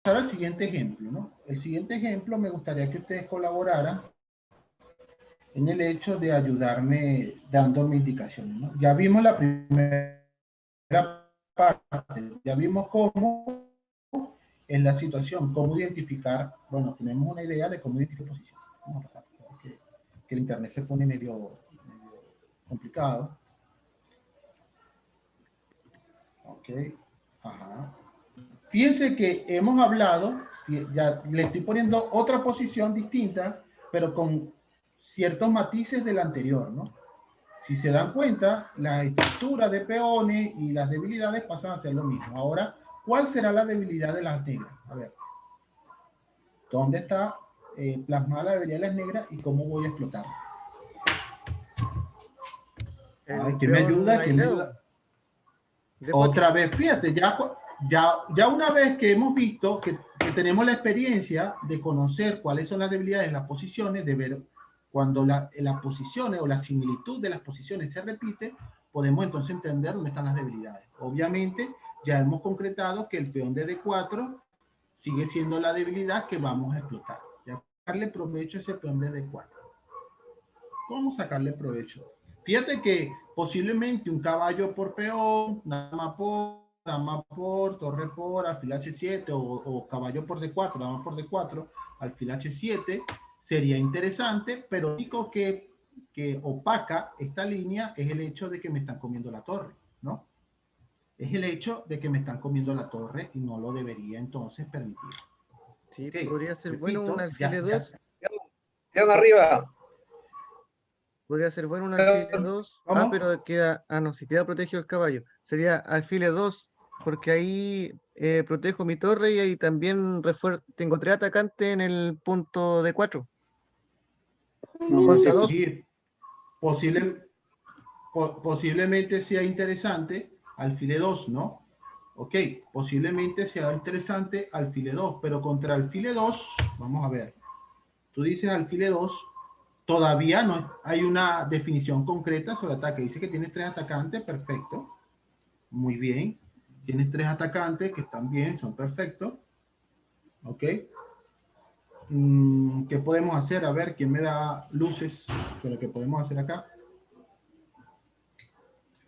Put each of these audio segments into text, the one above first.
pasar al siguiente ejemplo, ¿no? El siguiente ejemplo me gustaría que ustedes colaboraran en el hecho de ayudarme dándome indicaciones, ¿no? Ya vimos la primera parte, ya vimos cómo es la situación, cómo identificar, bueno, tenemos una idea de cómo identificar posiciones. Vamos a pasar, que el internet se pone medio complicado. Ok, ajá. Fíjense que hemos hablado, ya le estoy poniendo otra posición distinta, pero con ciertos matices de la anterior, ¿no? Si se dan cuenta, la estructura de peones y las debilidades pasan a ser lo mismo. Ahora, ¿cuál será la debilidad de las negras? A ver, ¿dónde está plasmada la debilidad de las negras y cómo voy a explotarla? Ay, El ¿quién me peón ayuda? ¿Quién me aislado. ayuda? De Otra vez, fíjate, ya una vez que hemos visto que tenemos la experiencia de conocer cuáles son las debilidades de las posiciones, de ver cuando las posiciones o la similitud de las posiciones se repite, podemos entonces entender dónde están las debilidades. Obviamente, ya hemos concretado que el peón de D4 sigue siendo la debilidad que vamos a explotar. Ya sacarle provecho a ese peón de D4. ¿Cómo sacarle provecho? Fíjate que posiblemente un caballo por peón, dama por, torre por, alfil H7 o caballo por D4, dama por D4, alfil H7 sería interesante, pero lo único que opaca esta línea es el hecho de que me están comiendo la torre, ¿no? Es el hecho de que me están comiendo la torre y no lo debería entonces permitir. Sí, Ok, podría ser bueno un repito, alfil E2. León arriba. Podría ser bueno un alfil E2. Ah, ¿cómo? pero queda. Ah, no, si queda protegido el caballo. Sería alfil E2, porque ahí protejo mi torre y ahí también tengo 3 atacantes en el punto D4. Fuerza 2. Sí, posible, posiblemente sea interesante alfil 2, ¿no? Ok, posiblemente sea interesante alfil 2, pero contra alfil 2, vamos a ver, tú dices alfil 2, todavía no hay una definición concreta sobre ataque. Dice que tienes 3 atacantes, perfecto, muy bien. Tienes 3 atacantes que están bien, son perfectos, ok. ¿Qué podemos hacer? A ver, ¿quién me da luces de lo que podemos hacer acá?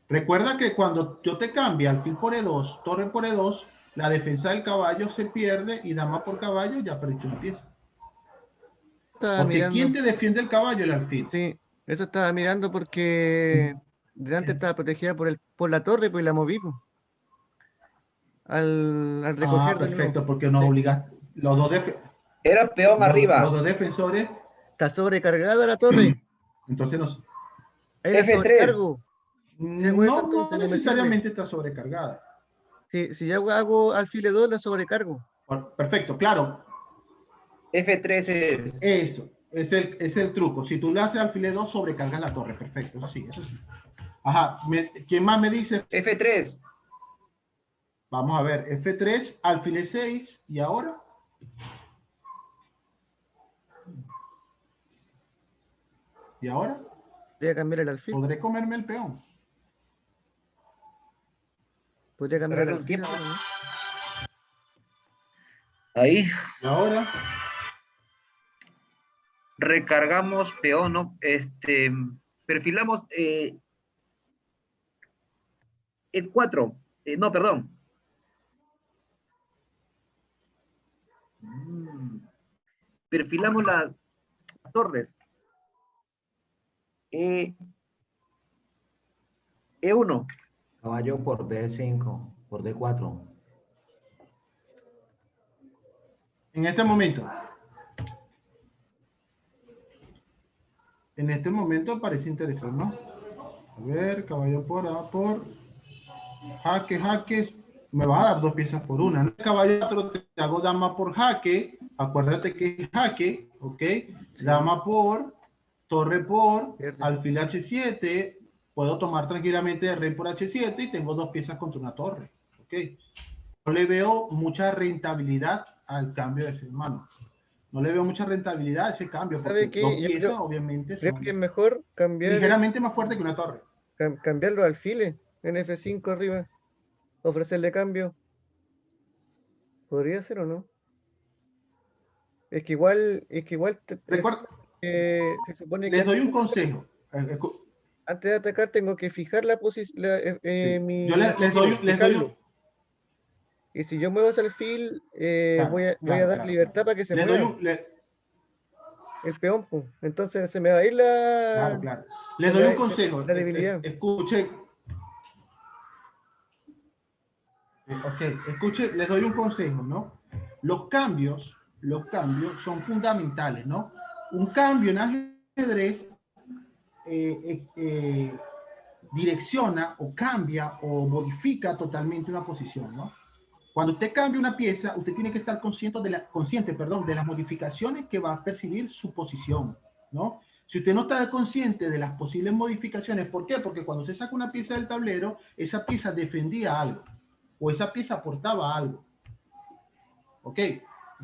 Recuerda que cuando yo te cambie alfil por E2, torre por E2, la defensa del caballo se pierde y dama por caballo ya perdiste una pieza. Estaba Porque ¿quién mirando. te defiende el caballo? El alfil. Sí, eso estaba mirando porque delante estaba protegida por la torre, pues la moví po, al Ah, recoger de nuevo. perfecto, porque nos Sí. obligas, Era peón los arriba. dos defensores, Está sobrecargada la torre. entonces nos, Ahí la F3. sobrecargo. Si hago eso, no entonces no me sirve. necesariamente está sobrecargada. Si ya hago alfil 2, la sobrecargo. Perfecto, claro, F3 es. eso es el truco. Si tú le haces alfil 2, sobrecarga la torre, perfecto, eso sí, eso sí. Ajá, ¿quién más me dice? F3. Vamos a ver, F3, alfil 6 y ahora. ¿Y ahora? Voy a cambiar el alfil. ¿Podré comerme el peón? Podría cambiar el Esperarle un alfil, tiempo. ¿no? Ahí. ¿Y ahora? Recargamos peón, ¿no? Perfilamos el 4. No, perdón. Perfilamos las torres. E1. Caballo por D5, por D4. En este momento. En este momento parece interesante, ¿no? A ver, caballo por jaque, jaque. Me va a dar 2 piezas por una. ¿No? Caballo 4 te hago dama por jaque. Acuérdate que es jaque, ¿ok? Sí, Dama por, torre por, pierde. alfil H7. Puedo tomar tranquilamente rey por H7 y tengo 2 piezas contra una torre, ¿ok? No le veo mucha rentabilidad al cambio de ser humano. No le veo mucha rentabilidad a ese cambio, ¿Sabe porque 2 qué? Yo piezas obviamente creo son que es mejor ligeramente más fuertes que una torre. cambiar los alfiles en F5 arriba. Ofrecerle cambio. ¿Podría ser o no? Es que igual, Recuerda, se supone que les doy un consejo. antes de atacar tengo que fijar la posición, Sí. mi Yo les doy, objetivo, les doy fijarlo. Y si yo muevo hacia el alfil, claro, voy a dar claro. libertad para que se Les doy mueva un, el peón, po. Entonces se me va a ir claro. Les doy un consejo. la debilidad. Escuche. Ok, escuche, les doy un consejo, ¿no? Los cambios son fundamentales, ¿no? Un cambio en ajedrez direcciona o cambia o modifica totalmente una posición, ¿no? Cuando usted cambia una pieza, usted tiene que estar consciente de las modificaciones que va a percibir su posición, ¿no? Si usted no está consciente de las posibles modificaciones, ¿por qué? Porque cuando usted saca una pieza del tablero, esa pieza defendía algo o esa pieza aportaba algo, ¿ok?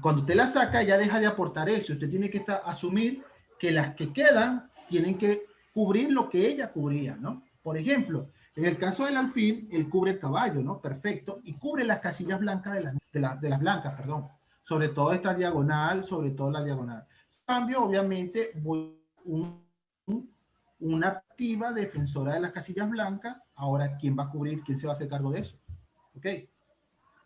Cuando usted la saca, ya deja de aportar eso. Usted tiene que asumir que las que quedan tienen que cubrir lo que ella cubría, ¿no? Por ejemplo, en el caso del alfil, él cubre el caballo, ¿no? Perfecto. Y cubre las casillas blancas de las blancas, perdón. Sobre todo esta diagonal, sobre todo la diagonal. En cambio, obviamente, una activa defensora de las casillas blancas. Ahora, ¿quién va a cubrir? ¿Quién se va a hacer cargo de eso? ¿Ok?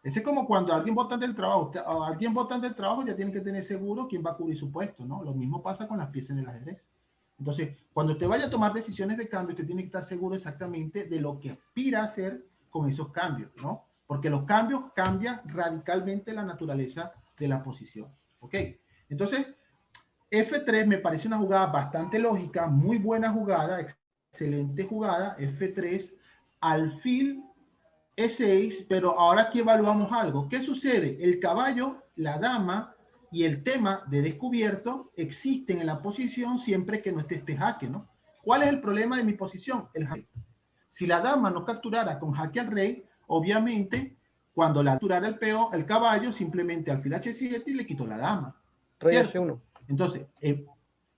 Ese es como cuando alguien vota del trabajo. Alguien vota del trabajo ya tiene que tener seguro quién va a cubrir su puesto, ¿no? Lo mismo pasa con las piezas en el ajedrez. Entonces, cuando usted vaya a tomar decisiones de cambio, usted tiene que estar seguro exactamente de lo que aspira a hacer con esos cambios, ¿no? Porque los cambios cambian radicalmente la naturaleza de la posición, ¿ok? Entonces, F3 me parece una jugada bastante lógica, muy buena jugada, excelente jugada, F3, alfil E6, pero ahora aquí evaluamos algo. ¿Qué sucede? El caballo, la dama y el tema de descubierto existen en la posición siempre que no esté este jaque, ¿no? ¿Cuál es el problema de mi posición? El jaque. Si la dama no capturara con jaque al rey, obviamente, cuando la capturara el peón, el caballo, simplemente alfil H7 y le quitó la dama. Rey ¿Cierto? H1. Entonces,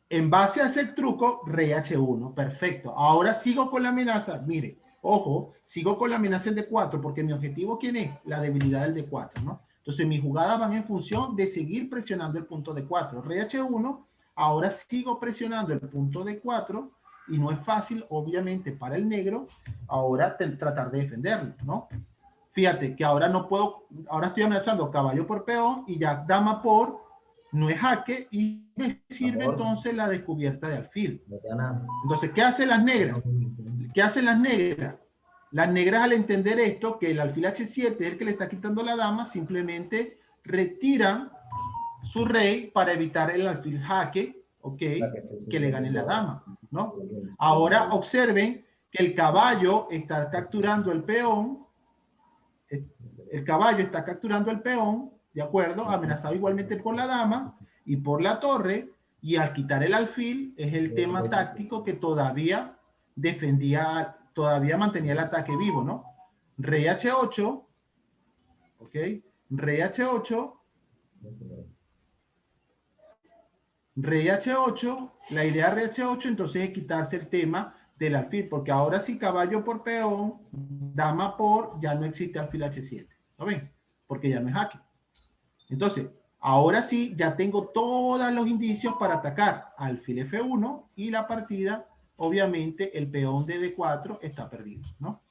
en base a ese truco, rey H1, perfecto. Ahora sigo con la amenaza. Mire, ojo, sigo con la amenaza del D4, porque mi objetivo, ¿quién es? La debilidad del D4, ¿no? Entonces, mis jugadas van en función de seguir presionando el punto D4. Rey H1, ahora sigo presionando el punto D4, y no es fácil, obviamente, para el negro, ahora tratar de defenderlo, ¿no? Fíjate que ahora no puedo, ahora estoy amenazando caballo por peón, y ya dama por no es jaque, y me sirve entonces la descubierta de alfil. Entonces, ¿qué hacen las negras? ¿Qué hacen las negras? Las negras, al entender esto, que el alfil H7 es el que le está quitando la dama, simplemente retiran su rey para evitar el alfil jaque, ¿ok? Que le gane la dama, ¿no? Ahora observen que el caballo está capturando el peón, el caballo está capturando el peón, ¿de acuerdo? Amenazado igualmente por la dama y por la torre, y al quitar el alfil es el tema táctico que todavía defendía, todavía mantenía el ataque vivo, ¿no? Rey H8, ¿ok? Rey H8, Rey H8, la idea de Rey H8 entonces es quitarse el tema del alfil, porque ahora sí caballo por peón, dama por, ya no existe alfil H7, ¿no ven? Porque ya no es jaque. Entonces, ahora sí, ya tengo todos los indicios para atacar alfil F1 y la partida, obviamente, el peón de D4 está perdido, ¿no?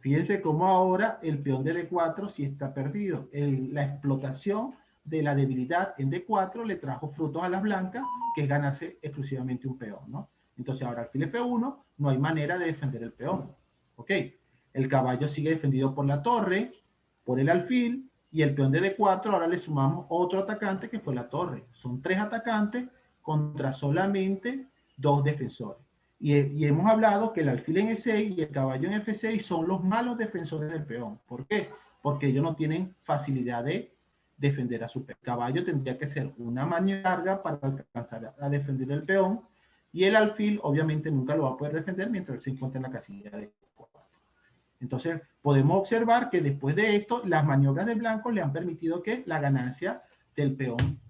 Fíjense cómo ahora el peón de D4 sí está perdido. La explotación de la debilidad en D4 le trajo frutos a las blancas, que es ganarse exclusivamente un peón, ¿no? Entonces ahora alfil F1 no hay manera de defender el peón, ¿ok? El caballo sigue defendido por la torre, por el alfil, y el peón de D4 ahora le sumamos otro atacante que fue la torre. Son 3 atacantes contra solamente 2 defensores. Y hemos hablado que el alfil en E6 y el caballo en F6 son los malos defensores del peón. ¿Por qué? Porque ellos no tienen facilidad de defender a su peón. El caballo tendría que ser una maniobra larga para alcanzar a defender el peón, y el alfil obviamente nunca lo va a poder defender mientras él se encuentra en la casilla de 4. Entonces podemos observar que después de esto las maniobras de blanco le han permitido que la ganancia del peón,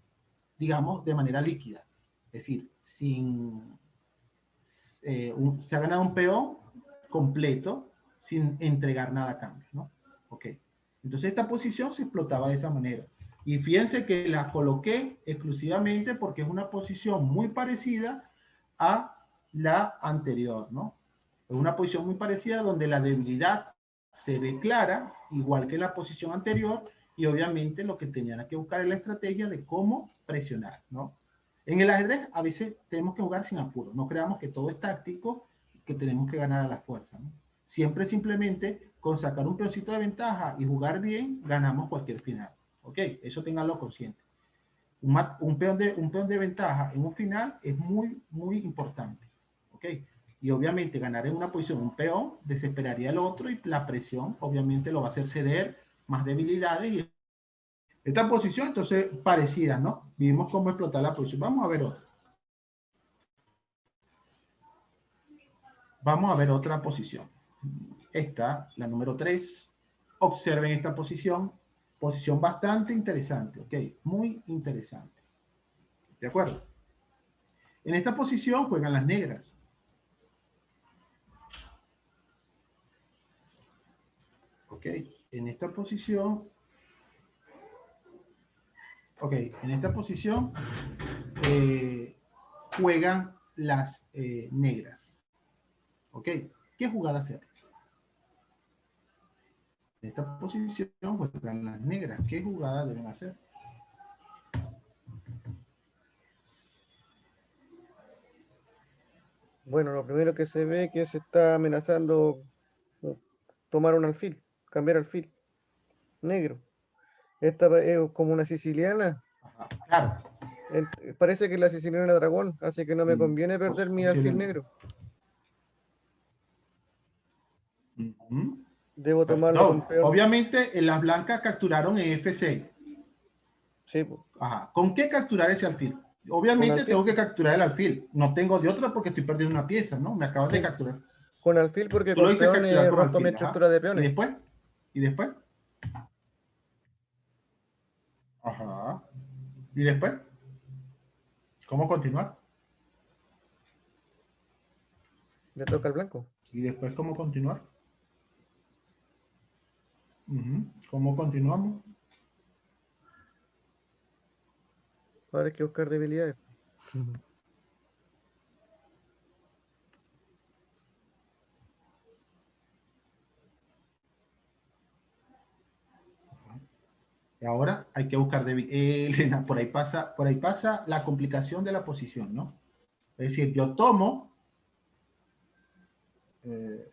digamos, de manera líquida. Es decir, se ha ganado un peón completo sin entregar nada a cambio, ¿no? Ok. Entonces esta posición se explotaba de esa manera. Y fíjense que la coloqué exclusivamente porque es una posición muy parecida a la anterior, ¿no? Es una posición muy parecida donde la debilidad se ve clara, igual que la posición anterior, y obviamente lo que tenían que buscar es la estrategia de cómo presionar, ¿no? En el ajedrez a veces tenemos que jugar sin apuro, no creamos que todo es táctico, que tenemos que ganar a la fuerza, ¿no? Siempre simplemente con sacar un peoncito de ventaja y jugar bien, ganamos cualquier final, ¿ok? Eso ténganlo consciente. Un peón de ventaja en un final es muy, muy importante, ¿ok? Y obviamente ganar en una posición un peón desesperaría al otro y la presión obviamente lo va a hacer ceder más debilidades. Y esta posición entonces parecida, ¿no? Vimos cómo explotar la posición. Vamos a ver otra. Vamos a ver otra posición. Esta, la número 3. Observen esta posición. Posición bastante interesante, ¿ok? Muy interesante. ¿De acuerdo? En esta posición juegan las negras. Ok, en esta posición, juegan las negras. Ok, ¿qué jugada hacer? En esta posición juegan las negras. ¿Qué jugada deben hacer? Bueno, lo primero que se ve es que se está amenazando tomar un alfil, cambiar alfil, negro. Esta es como una siciliana. Ajá, claro. Parece que la siciliana dragón, así que no me conviene perder mi alfil Posiblemente. negro. Ujú. Debo tomarlo con No, peón. obviamente las blancas capturaron en F6. Sí, po, Ajá. ¿Con qué capturar ese alfil? con Obviamente alfil. tengo que capturar el alfil. No tengo de otra porque estoy perdiendo una pieza, ¿no? Me acabas de Sí, capturar. con alfil porque Tú lo con dices peón capturar con rompo mi alfil, ajá. estructura de ¿Y peones. después? ¿Y después? Ajá. ¿Y después? ¿Cómo continuar? Le toca al blanco. ¿Y después cómo continuar? Ujú. ¿Cómo continuamos? Ahora hay que buscar debilidades. Y ahora hay que buscar Elena, por ahí pasa la complicación de la posición, ¿no? Es decir, yo tomo, eh,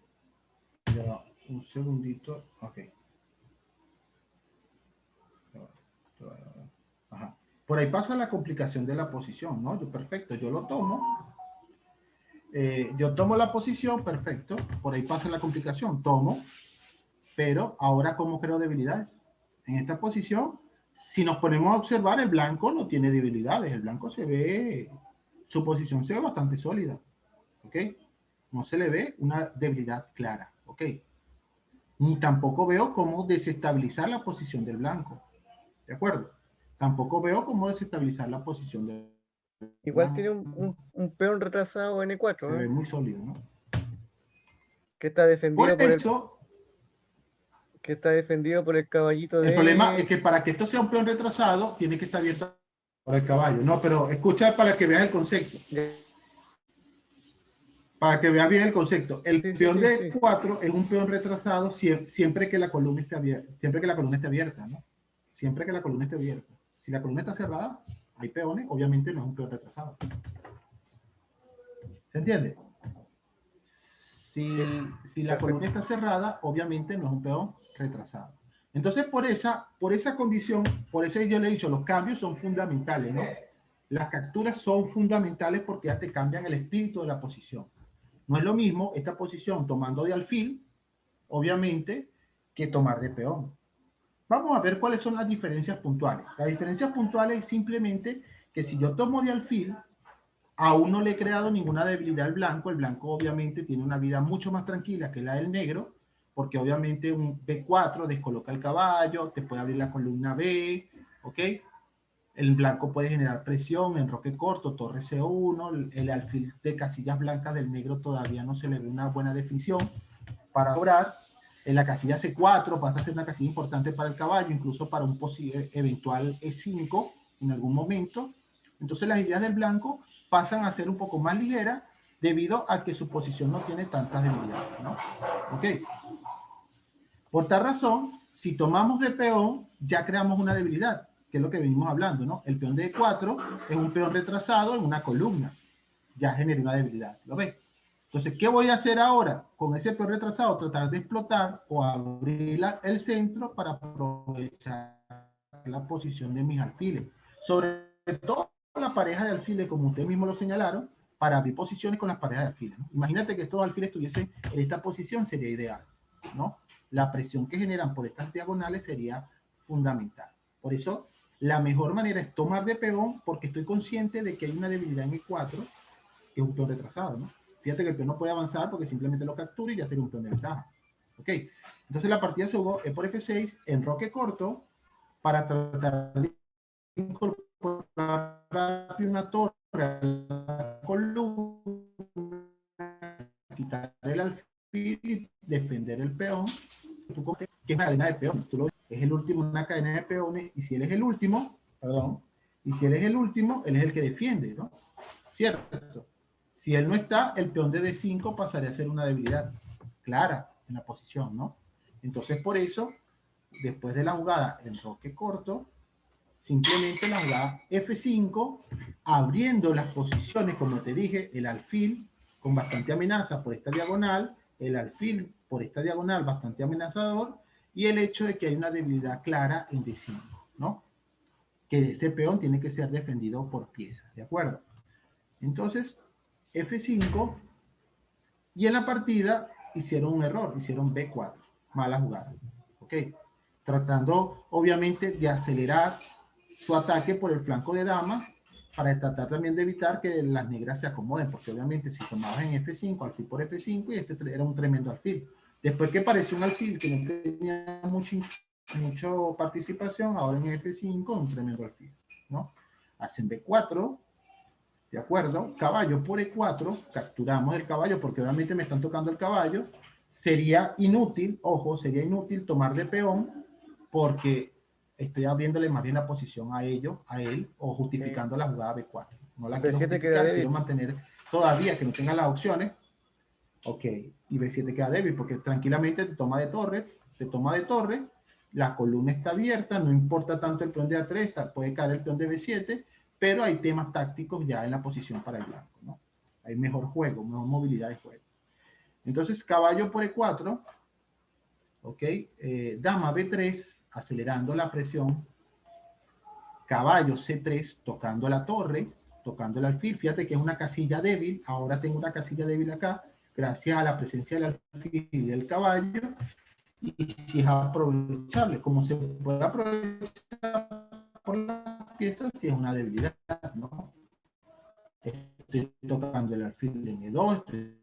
ya, un segundito, ok. Ajá. Por ahí pasa la complicación de la posición, ¿no? Perfecto, yo lo tomo, yo tomo la posición, perfecto, por ahí pasa la complicación, tomo, pero ahora ¿cómo creo debilidades? En esta posición, si nos ponemos a observar, el blanco no tiene debilidades, el blanco se ve, su posición se ve bastante sólida, ¿ok? No se le ve una debilidad clara, ¿ok? Ni tampoco veo cómo desestabilizar la posición del blanco, ¿de acuerdo? Tampoco veo cómo desestabilizar la posición del Igual tiene blanco, un peón retrasado se N4, ve muy sólido, ¿no? que está Por defendido eso, el caballito el problema es de... que para que esto sea un peón retrasado, tiene que estar abierto por el caballo. No, pero escucha para que veas el concepto. Para que veas bien el concepto. El Sí, sí, peón sí, de sí. 4 es un peón retrasado siempre que la columna esté abierta. Siempre que la columna esté abierta, ¿no? Siempre que la columna esté abierta. Si la columna está cerrada, hay peones, obviamente no es un peón retrasado. ¿Se entiende? Sí, Si la columna perfecto. está cerrada, obviamente no es un peón retrasado. Entonces, por esa condición, por eso yo le he dicho, los cambios son fundamentales, ¿no? Las capturas son fundamentales porque ya te cambian el espíritu de la posición. No es lo mismo esta posición tomando de alfil, obviamente, que tomar de peón. Vamos a ver cuáles son las diferencias puntuales. Las diferencias puntuales es simplemente que si yo tomo de alfil, aún no le he creado ninguna debilidad al blanco. El blanco obviamente tiene una vida mucho más tranquila que la del negro, porque obviamente un B4 descoloca el caballo, te puede abrir la columna B, ¿ok? El blanco puede generar presión, enroque corto, torre C1, el alfil de casillas blancas del negro todavía no se le ve una buena definición para obrar. En la casilla C4 pasa a ser una casilla importante para el caballo, incluso para un posible eventual E5 en algún momento. Entonces las ideas del blanco pasan a ser un poco más ligeras debido a que su posición no tiene tantas debilidades, ¿no? Ok. Por tal razón, si tomamos de peón, ya creamos una debilidad, que es lo que venimos hablando, ¿no? El peón de E4 es un peón retrasado en una columna. Ya genera una debilidad, ¿lo ven? Entonces, ¿qué voy a hacer ahora? Con ese peón retrasado, tratar de explotar o abrir el centro para aprovechar la posición de mis alfiles. Sobre todo la pareja de alfiles, como ustedes mismos lo señalaron, para abrir posiciones con las parejas de alfiles, ¿no? Imagínate que estos alfiles estuviesen en esta posición, sería ideal, ¿no? La presión que generan por estas diagonales sería fundamental. Por eso, la mejor manera es tomar de peón, porque estoy consciente de que hay una debilidad en E4, que es un peón retrasado, ¿no? Fíjate que el peón no puede avanzar porque simplemente lo captura y ya sería un peón de ventaja. ¿Ok? Entonces la partida se jugó E por F6, enroque corto, para tratar de incorporar rápido una torre a la columna, quitar el alfil y defender el peón, que es una cadena de peones. Es el último en una cadena de peones, y si él es el último, perdón, y si él es el último, él es el que defiende, ¿no? ¿Cierto? Si él no está, el peón de D5 pasaría a ser una debilidad clara en la posición, ¿no? Entonces, por eso, después de la jugada enroque corto, simplemente la jugada F5, abriendo las posiciones, como te dije, el alfil con bastante amenaza por esta diagonal, el alfil por esta diagonal bastante amenazador, y el hecho de que hay una debilidad clara en D5, ¿no? Que ese peón tiene que ser defendido por piezas, ¿de acuerdo? Entonces, F5, y en la partida hicieron un error, hicieron B4, mala jugada, ¿ok? Tratando, obviamente, de acelerar su ataque por el flanco de dama, para tratar también de evitar que las negras se acomoden, porque obviamente si tomabas en F5, alfil por F5, y este era un tremendo alfil. Después que pareció un alfil que no tenía mucha participación, ahora en F5, un tremendo alfil, ¿no? Hacen B4, ¿de acuerdo? Caballo por E4, capturamos el caballo porque obviamente me están tocando el caballo. Sería inútil, ojo, sería inútil tomar de peón porque estoy abriéndole más bien la posición a él, o justificando la jugada B4. No la quiero justificar, quiero mantener todavía que no tenga las opciones. Ok, y B7 queda débil porque tranquilamente te toma de torre, la columna está abierta, no importa tanto el peón de A3, puede caer el peón de B7, pero hay temas tácticos ya en la posición para el blanco, ¿no? Hay mejor juego, mejor movilidad de juego. Entonces, caballo por E4, ok, dama B3, acelerando la presión, caballo C3, tocando la torre, tocando el alfil, fíjate que es una casilla débil, ahora tengo una casilla débil acá, gracias a la presencia del alfil y del caballo, y si es aprovechable, como se puede aprovechar por las piezas, si es una debilidad, ¿no? Estoy tocando el alfil en E2, estoy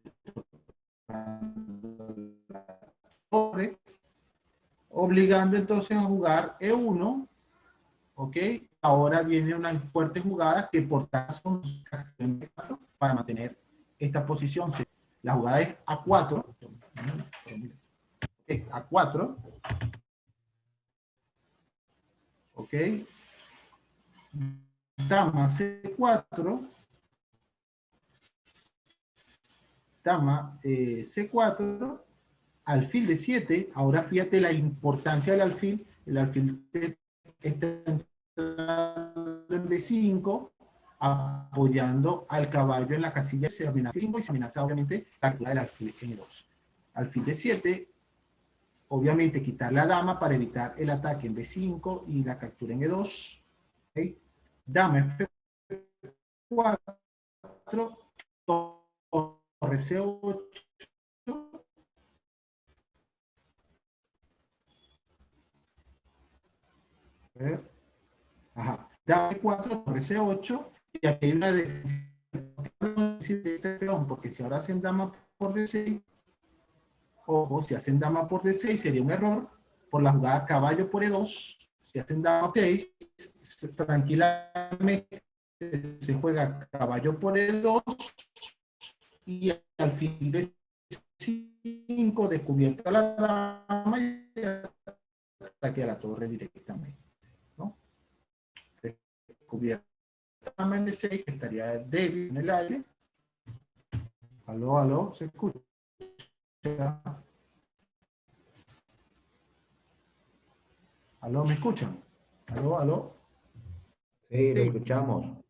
tocando la torre, obligando entonces a jugar E1, ¿ok? Ahora viene una fuerte jugada que por caso para mantener esta posición. La jugada es A4, A4, ¿ok? Dama C4, dama C4, alfil de 7, ahora fíjate la importancia del alfil, el alfil está en D5, apoyando al caballo en la casilla, se amenaza 5 y se amenaza obviamente la captura del alfil en E2. Alfil de 7, obviamente quitar la dama para evitar el ataque en B5 y la captura en E2. ¿Okay? Dama F4, torre C8, ajá, dama E4, torre C8, y aquí hay una de este peón, porque si ahora hacen dama por D6, ojo, si hacen dama por D6 sería un error, por la jugada caballo por E2, si hacen dama por 6, tranquilamente se juega caballo por E2 y alfil 5, descubierta la dama y ataque a la torre directamente, ¿no? Descubierta la dama en D6, que estaría débil en el aire. Aló, aló, ¿se escucha? Aló, ¿me escuchan? Aló, aló. Sí, lo Sí. escuchamos.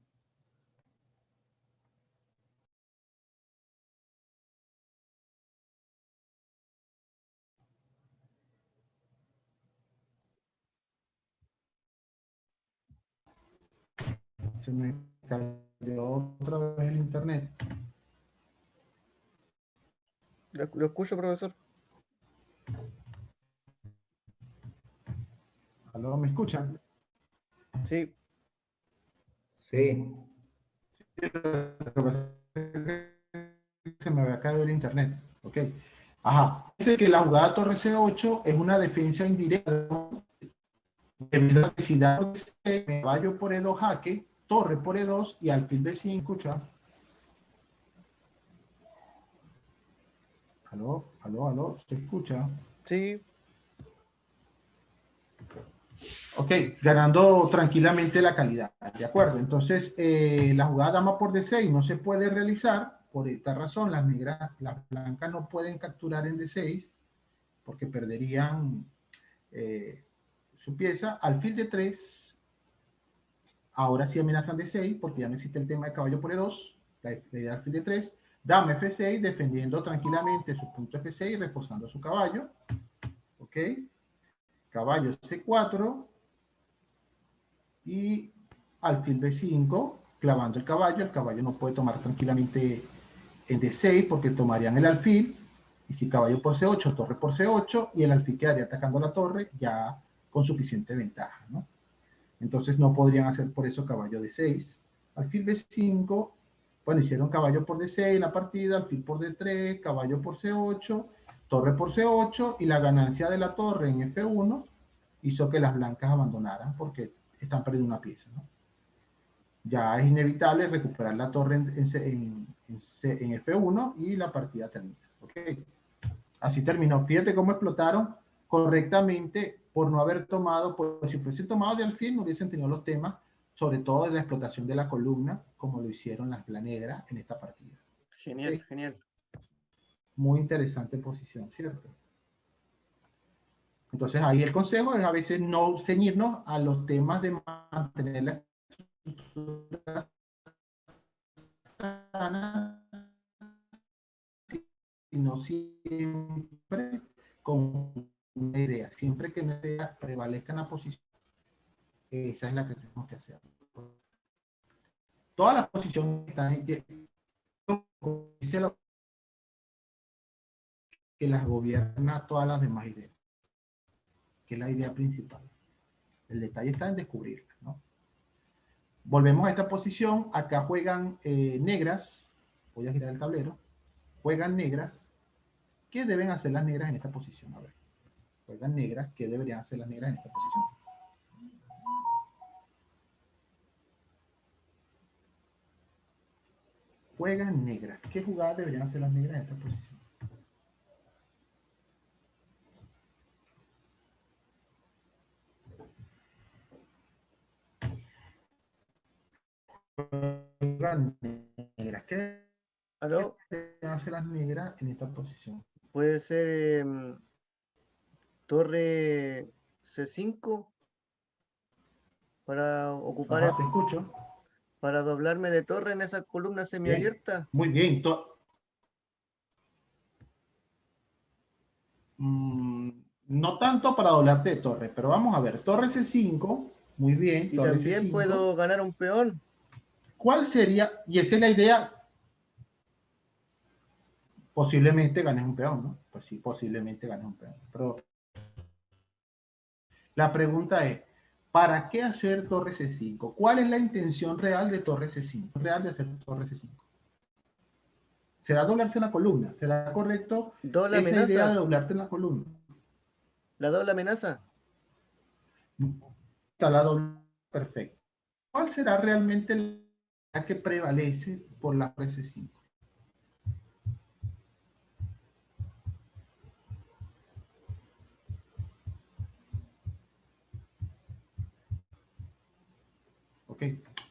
Se me cayó otra vez el internet. Lo escucho, profesor. Aló, ¿me escuchan? Sí. Sí, Se me había caído el internet. Ok. Ajá. Dice que la jugada torre C8 es una defensa indirecta debido a la necesidad de caballo por E2 jaque, torre por E2 y alfil B5. Escucha. Aló, aló, aló. ¿Se escucha? Sí. Ok, ganando tranquilamente la calidad, ¿de acuerdo? Entonces, la jugada dama por D6 no se puede realizar, por esta razón, las negras, las blancas no pueden capturar en D6, porque perderían su pieza. Alfil D3, ahora sí amenazan D6, porque ya no existe el tema de caballo por E2, la idea alfil D3, dama F6, defendiendo tranquilamente su punto F6, reforzando su caballo, ok, caballo C4, y alfil B5, clavando el caballo no puede tomar tranquilamente en D6 porque tomarían el alfil, y si caballo por C8, torre por C8, y el alfil quedaría atacando la torre ya con suficiente ventaja, ¿no? Entonces no podrían hacer por eso caballo D6. Alfil B5, bueno, hicieron caballo por D6 en la partida, alfil por D3, caballo por C8, torre por C8, y la ganancia de la torre en F1 hizo que las blancas abandonaran porque están perdiendo una pieza, ¿no? Ya es inevitable recuperar la torre en F1 y la partida termina. ¿Okay? Así terminó. Fíjate cómo explotaron correctamente por no haber tomado, pues si hubiesen tomado de alfil no hubiesen tenido los temas, sobre todo de la explotación de la columna, como lo hicieron las negras en esta partida. Genial, ¿Okay? genial. Muy interesante posición, ¿cierto? Entonces ahí el consejo es a veces no ceñirnos a los temas de mantener la estructura sana, sino siempre con una idea. Siempre que una idea prevalezca en la posición, esa es la que tenemos que hacer. Todas las posiciones están en que las gobierna todas las demás ideas, que es la idea principal. El detalle está en descubrirla, ¿no? Volvemos a esta posición. Acá juegan negras. Voy a girar el tablero. Juegan negras. ¿Qué deben hacer las negras en esta posición? A ver. Juegan negras. ¿Qué deberían hacer las negras en esta posición? Juegan negras. ¿Qué jugada deberían hacer las negras en esta posición? Juegan negras. ¿Qué ¿Aló? deberían hacer las negras en esta posición? Puede ser torre C5 para ocupar Ajá, te escucho. para doblarme de torre en esa columna Bien. semiabierta. Muy bien. No tanto para doblarte de torre, pero vamos a ver. Torre C5. Muy bien. Y Torre también C5. puedo ganar un peón. ¿Cuál sería? Y esa es la idea. Posiblemente ganes un peón, ¿no? Pues sí, posiblemente ganes un peón. Pero la pregunta es, ¿para qué hacer torre C5? ¿Cuál es la intención real de torre C5? Real de hacer torre C5. ¿Será doblarse en la columna? ¿Será correcto Doble esa idea de amenaza. doblarte en la columna? La doble amenaza. Está la doble. Perfecto. ¿Cuál será realmente la que prevalece por la torre C5? ¿Ok?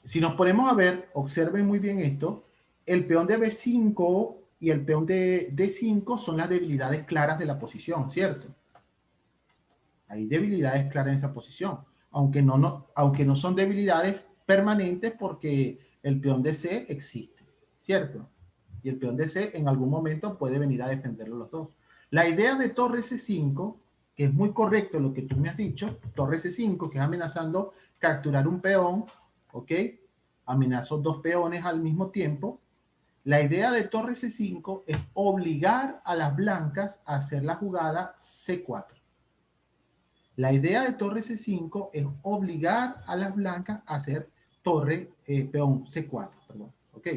Si nos ponemos a ver, observen muy bien esto, el peón de B5 y el peón de D5 son las debilidades claras de la posición, ¿cierto? Hay debilidades claras en esa posición, aunque no son debilidades permanentes porque el peón de C existe, ¿cierto? Y el peón de C en algún momento puede venir a defenderlo los dos. La idea de torre C5, que es muy correcto lo que tú me has dicho, torre C5, que es amenazando capturar un peón, ¿ok? Amenazo dos peones al mismo tiempo. La idea de torre C5 es obligar a las blancas a hacer la jugada C4. La idea de torre C5 es obligar a las blancas a hacer peón C4, perdón. ¿Ok?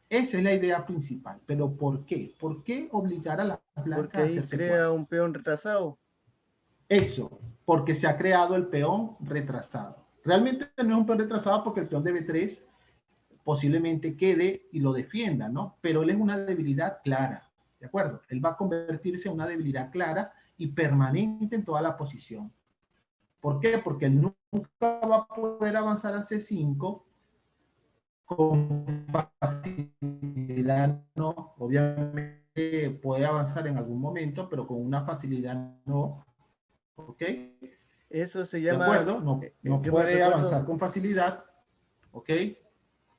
Esa es la idea principal. ¿Pero por qué? ¿Por qué obligar a las blancas Porque a ahí hacer crea C4? un peón retrasado. Eso, porque se ha creado el peón retrasado. Realmente no es un peón retrasado porque el peón de B3 posiblemente quede y lo defienda, ¿no? Pero él es una debilidad clara, ¿de acuerdo? Él va a convertirse en una debilidad clara y permanente en toda la posición. ¿Por qué? Porque él nunca va a poder avanzar a C5 con facilidad, no. Obviamente puede avanzar en algún momento, pero con una facilidad no. ¿Ok? Eso se ¿De llama, acuerdo? No yo me puede avanzar recuerdo, con facilidad. ¿Ok?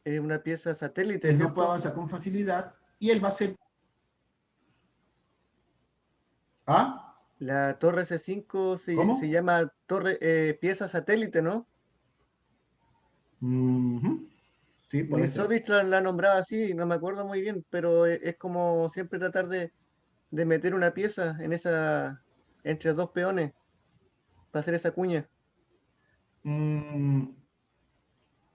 es una pieza satélite, Él no puede ¿cierto? avanzar con facilidad y él va a ser... ¿Ah? La torre C5 se ¿Cómo? llama pieza satélite, ¿no? Sí, puede ser. Lisovich la nombraba así, no me acuerdo muy bien, pero es como siempre tratar de meter una pieza en entre dos peones para hacer esa cuña. Mm,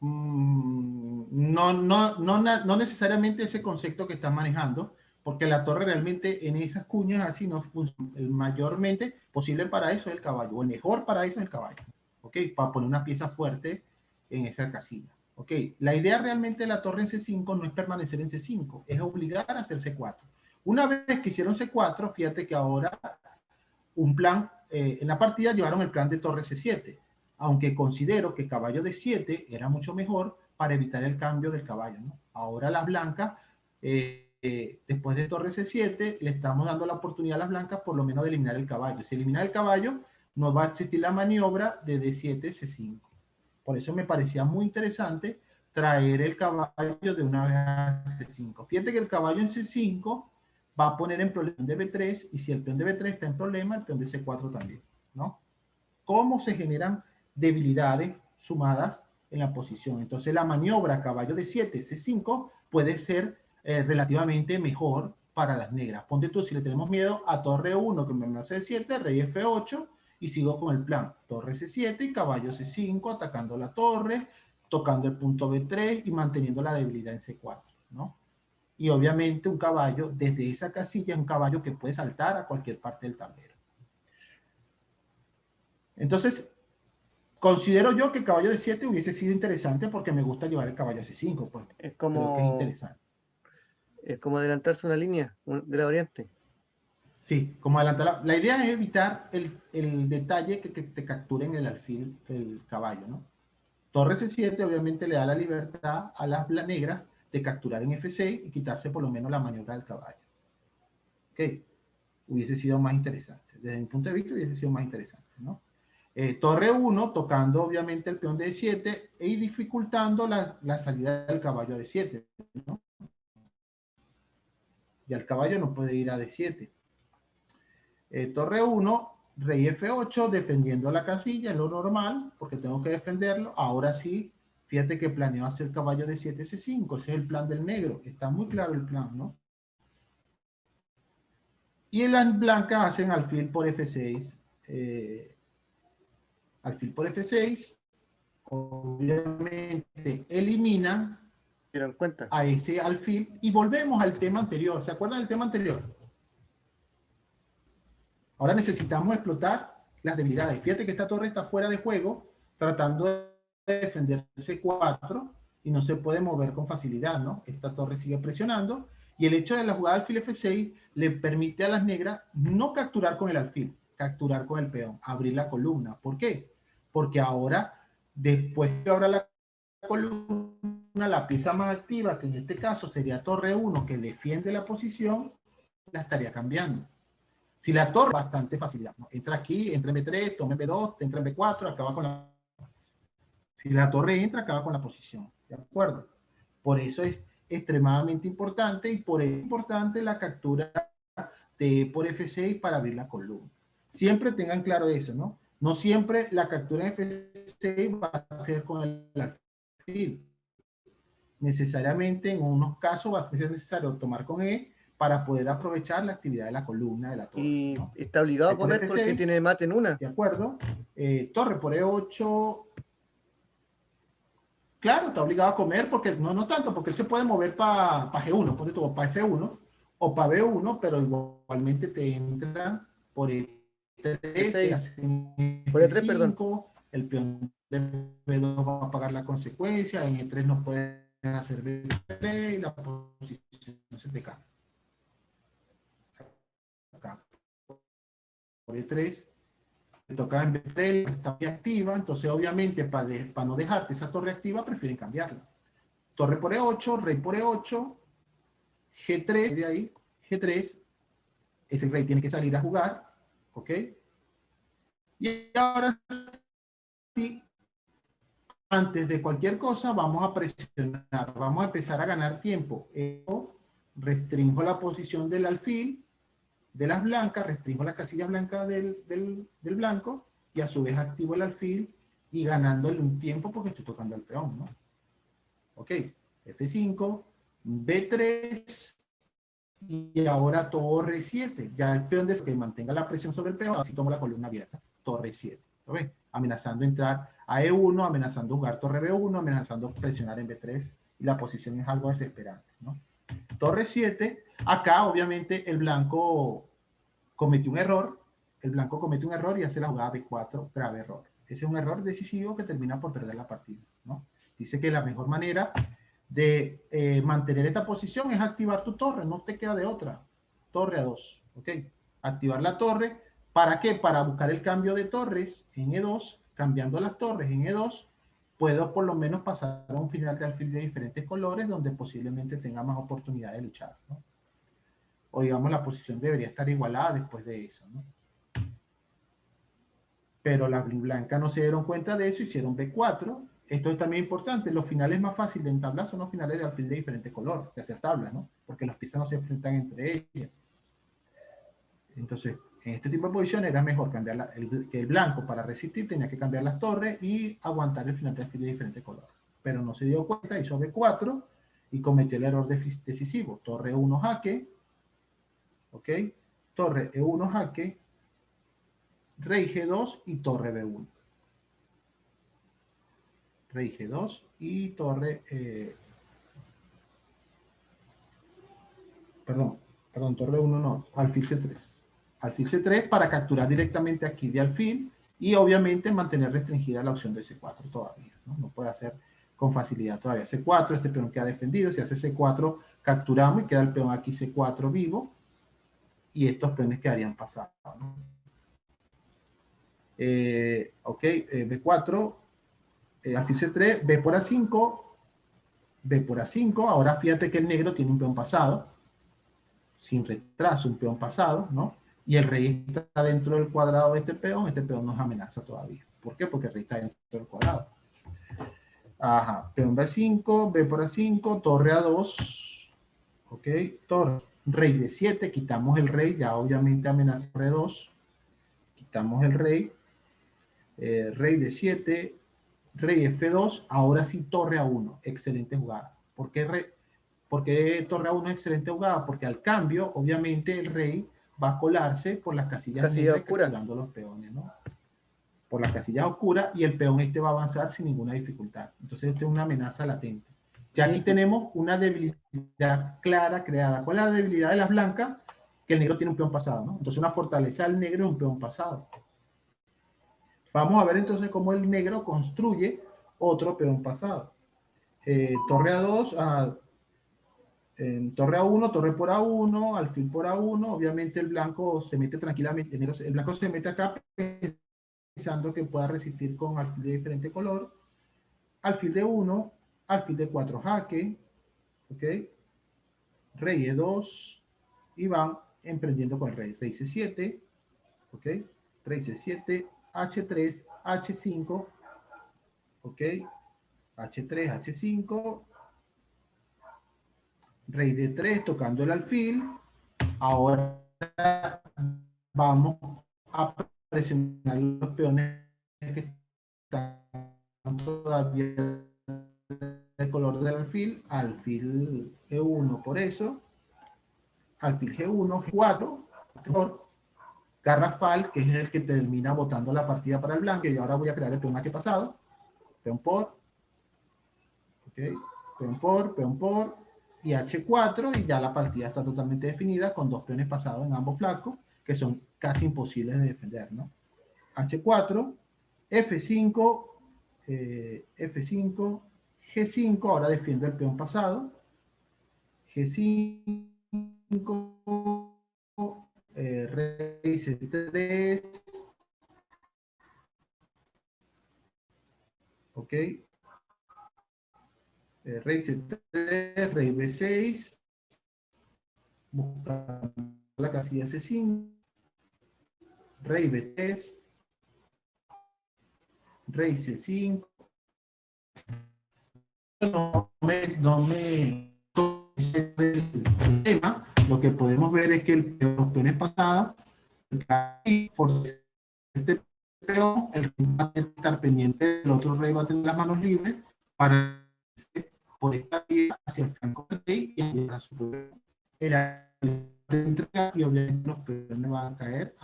no necesariamente ese concepto que estás manejando, porque la torre realmente en esas cuñas así no funciona. El mayormente posible para eso es el caballo, o el mejor para eso es el caballo, ¿ok? Para poner una pieza fuerte en esa casilla, ¿ok? La idea realmente de la torre en C5 no es permanecer en C5, es obligar a hacer C4. Una vez que hicieron C4, fíjate que ahora un plan, en la partida llevaron el plan de torre C7, aunque considero que caballo de 7 era mucho mejor para evitar el cambio del caballo, ¿no? Ahora las blancas, después de torre C7, le estamos dando la oportunidad a las blancas por lo menos de eliminar el caballo. Si eliminar el caballo, no va a existir la maniobra de D7, C5. Por eso me parecía muy interesante traer el caballo de una vez a C5. Fíjate que el caballo en C5 va a poner en problema el peón de B3, y si el peón de B3 está en problema, el peón de C4 también, ¿no? ¿Cómo se generan debilidades sumadas en la posición? Entonces la maniobra caballo de 7, C5, puede ser relativamente mejor para las negras. Ponte tú, si le tenemos miedo a torre 1, que me hace 7, rey F8, y sigo con el plan, torre C7 y caballo C5, atacando la torre, tocando el punto B3 y manteniendo la debilidad en C4, ¿no? Y obviamente un caballo, desde esa casilla, es un caballo que puede saltar a cualquier parte del tablero. Entonces, considero yo que el caballo de 7 hubiese sido interesante porque me gusta llevar el caballo a C5, pues. Es Creo que es como, interesante. es como adelantarse una línea de la variante. Sí, como adelantar. La idea es evitar el detalle que te capturen el alfil, el caballo, ¿no? Torre C7 obviamente le da la libertad a las negras de capturar en F6 y quitarse por lo menos la maniobra del caballo. Ok, hubiese sido más interesante. Desde mi punto de vista hubiese sido más interesante, ¿no? Torre 1, tocando obviamente el peón de 7 y dificultando la salida del caballo de 7, ¿no? Ya el caballo no puede ir a D7. Torre 1, rey F8, defendiendo la casilla, es lo normal, porque tengo que defenderlo. Ahora sí, fíjate que planeo hacer caballo de 7, C5, ese es el plan del negro. Está muy claro el plan, ¿no? Y en las blancas hacen alfil por F6. Alfil por F6, obviamente eliminan ¿Dieron cuenta? a ese alfil y volvemos al tema anterior. ¿Se acuerdan del tema anterior? Ahora necesitamos explotar las debilidades. Fíjate que esta torre está fuera de juego, tratando de defender C4 y no se puede mover con facilidad, ¿no? Esta torre sigue presionando y el hecho de la jugada alfil F6 le permite a las negras no capturar con el alfil, capturar con el peón, abrir la columna. ¿Por qué? Porque ahora, después que abra la columna, la pieza más activa, que en este caso sería torre 1, que defiende la posición, la estaría cambiando. Si la torre, bastante facilidad, ¿no? Entra aquí, entra en B3, toma en B2, entra en B4, acaba con la... Si la torre entra, acaba con la posición, ¿de acuerdo? Por eso es extremadamente importante, y por eso es importante la captura de E por F6 para abrir la columna. Siempre tengan claro eso, ¿no? No siempre la captura en F6 va a ser con el alfil. Necesariamente en unos casos va a ser necesario tomar con E para poder aprovechar la actividad de la columna de la torre, Y ¿no? está obligado E a por comer porque F6, tiene mate en una. ¿de acuerdo? Torre por E8, claro, está obligado a comer, porque no tanto, porque él se puede mover para G1, ponte tú, para F1 o para B1, pero igualmente te entra por E3, te E6, hacen por E3, perdón. F5, el peón de B2 va a pagar la consecuencia, en E3 no puedes hacer B3 y la posición se te cae. Acá, por E3, te toca en B3, está muy activa, entonces obviamente para no dejarte esa torre activa, prefieren cambiarla. Torre por E8, rey por E8, G3, de ahí, G3, ese rey tiene que salir a jugar, ¿ok? Y ahora sí, antes de cualquier cosa, vamos a presionar, vamos a empezar a ganar tiempo. Restringo la posición del alfil, de las blancas, restringo las casillas blancas del blanco, y a su vez activo el alfil y ganándole un tiempo porque estoy tocando al peón, ¿no? Ok, F5, B3, y ahora torre 7. Ya el peón de que mantenga la presión sobre el peón, así tomo la columna abierta. Torre 7. ¿Lo ves? Amenazando entrar a E1, amenazando jugar torre B1, amenazando presionar en B3. Y la posición es algo desesperante, ¿no? Torre 7. Acá, obviamente, el blanco cometió un error. El blanco comete un error y hace la jugada B4, grave error. Ese es un error decisivo que termina por perder la partida, ¿no? Dice que la mejor manera de mantener esta posición es activar tu torre, no te queda de otra. Torre a 2, ¿ok? Activar la torre, ¿para qué? Para buscar el cambio de torres en E2, cambiando las torres en E2, puedo por lo menos pasar a un final de alfil de diferentes colores donde posiblemente tenga más oportunidad de luchar, ¿no? O digamos la posición debería estar igualada después de eso, ¿no? Pero las blancas no se dieron cuenta de eso, hicieron B4. Esto es también importante, los finales más fáciles de entablar son los finales de alfil de diferente color, de hacer tablas, ¿no? Porque las piezas no se enfrentan entre ellas. Entonces, en este tipo de posiciones era mejor cambiar que el blanco para resistir tenía que cambiar las torres y aguantar el final de alfil de diferente color. Pero no se dio cuenta, hizo B4 y cometió el error decisivo. Torre 1 jaque, ¿ok? Torre E1 jaque, rey G2 y torre B1. Rey G2 y torre, torre 1 no, alfil C3. Alfil C3 para capturar directamente aquí de alfil y obviamente mantener restringida la opción de C4 todavía, ¿no? No puede hacer con facilidad todavía C4, este peón queda defendido, si hace C4 capturamos y queda el peón aquí C4 vivo y estos peones quedarían pasados, ¿no? Ok, B4, alfil C3, B por A5, B por A5, ahora fíjate que el negro tiene un peón pasado, sin retraso, un peón pasado, ¿no? Y el rey está dentro del cuadrado de este peón nos amenaza todavía. ¿Por qué? Porque el rey está dentro del cuadrado. Ajá, peón B5, B por A5, torre A2, ok, torre, rey D7, quitamos el rey, ya obviamente amenaza R2, quitamos el rey, rey D7, rey F2, ahora sí torre A1, excelente jugada. ¿Por qué torre A1 es excelente jugada? Porque al cambio, obviamente el rey va a colarse por las casillas negras capturando los peones, ¿no? Por las casillas oscuras y el peón este va a avanzar sin ninguna dificultad. Entonces esto es una amenaza latente. Ya aquí tenemos una debilidad clara creada. ¿Cuál es la debilidad de las blancas? Que el negro tiene un peón pasado, ¿no? Entonces una fortaleza del negro es un peón pasado. Vamos a ver entonces cómo el negro construye otro peón pasado. Torre A2, torre A1, torre por A1, alfil por A1, obviamente el blanco se mete tranquilamente, el blanco se mete acá pensando que pueda resistir con alfil de diferente color, alfil de 1, alfil de 4 jaque, ¿ok? Rey E2, y van emprendiendo con el rey. Rey C7, ¿ok? Rey C7, H3, H5, ¿ok? H3, H5, rey D3 tocando el alfil. Ahora vamos a presionar los peones que están todavía de color del alfil E1 por eso, alfil G1, G4, Garrafal, que es el que termina botando la partida para el blanco, y ahora voy a crear el peón H pasado, peón por, ok, peón por, y H4, y ya la partida está totalmente definida con dos peones pasados en ambos flancos, que son casi imposibles de defender, ¿no? H4, F5, F5, G5, ahora defiende el peón pasado, G5, rey C3, ok, rey C3, rey B6, buscando la casilla C5, rey B3, rey C5, no me el tema, lo que podemos ver es que los peones pasados, por este peón, el rey va a estar pendiente, el otro rey va a tener las manos libres para por esta vía hacia el flanco del rey y llegar a su peón. Y obviamente los peones van a caer.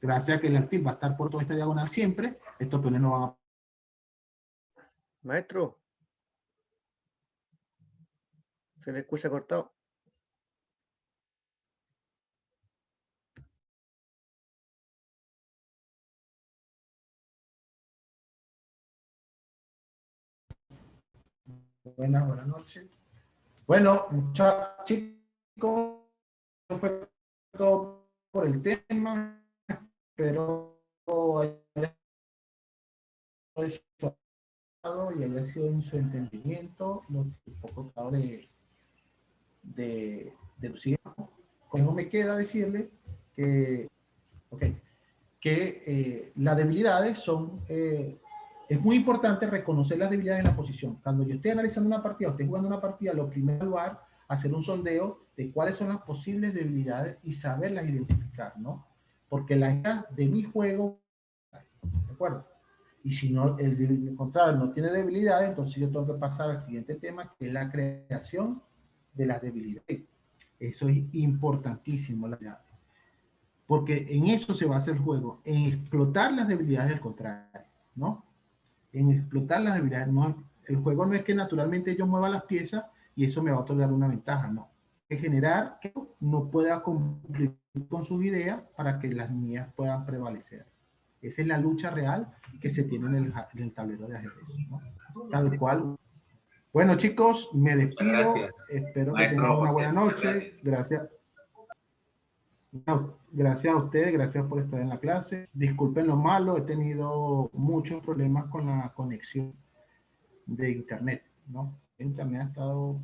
Gracias a que el alfil va a estar por toda esta diagonal siempre, estos peones no van a... Maestro, se le escucha cortado. Buenas noches. Bueno, muchachos, chicos, fue todo por el tema, pero haya y haya sido en su entendimiento, lo poco claro de los siguientes. Con eso me queda decirle que, okay, que las debilidades son, es muy importante reconocer las debilidades en la posición. Cuando yo esté analizando una partida o esté jugando una partida, lo primero es evaluar, hacer un sondeo de cuáles son las posibles debilidades y saberlas identificar, ¿no? Porque la idea de mi juego, ¿de acuerdo? Y si no, el contrario no tiene debilidades, entonces yo tengo que pasar al siguiente tema, que es la creación de las debilidades. Eso es importantísimo, la verdad. Porque en eso se basa el juego, en explotar las debilidades del contrario, ¿no? En explotar las debilidades. No, el juego no es que naturalmente yo mueva las piezas y eso me va a otorgar una ventaja, no. Es generar que no pueda cumplir con sus ideas para que las mías puedan prevalecer. Esa es la lucha real que se tiene en el tablero de ajedrez, ¿no? Tal cual. Bueno, chicos, me despido. Espero que tengan una buena noche. Gracias. Gracias a ustedes, gracias por estar en la clase. Disculpen lo malo, he tenido muchos problemas con la conexión de internet, ¿no? Internet ha estado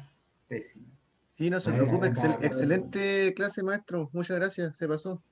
pésimo. Sí, no se preocupe, excelente clase, maestro. Muchas gracias, se pasó.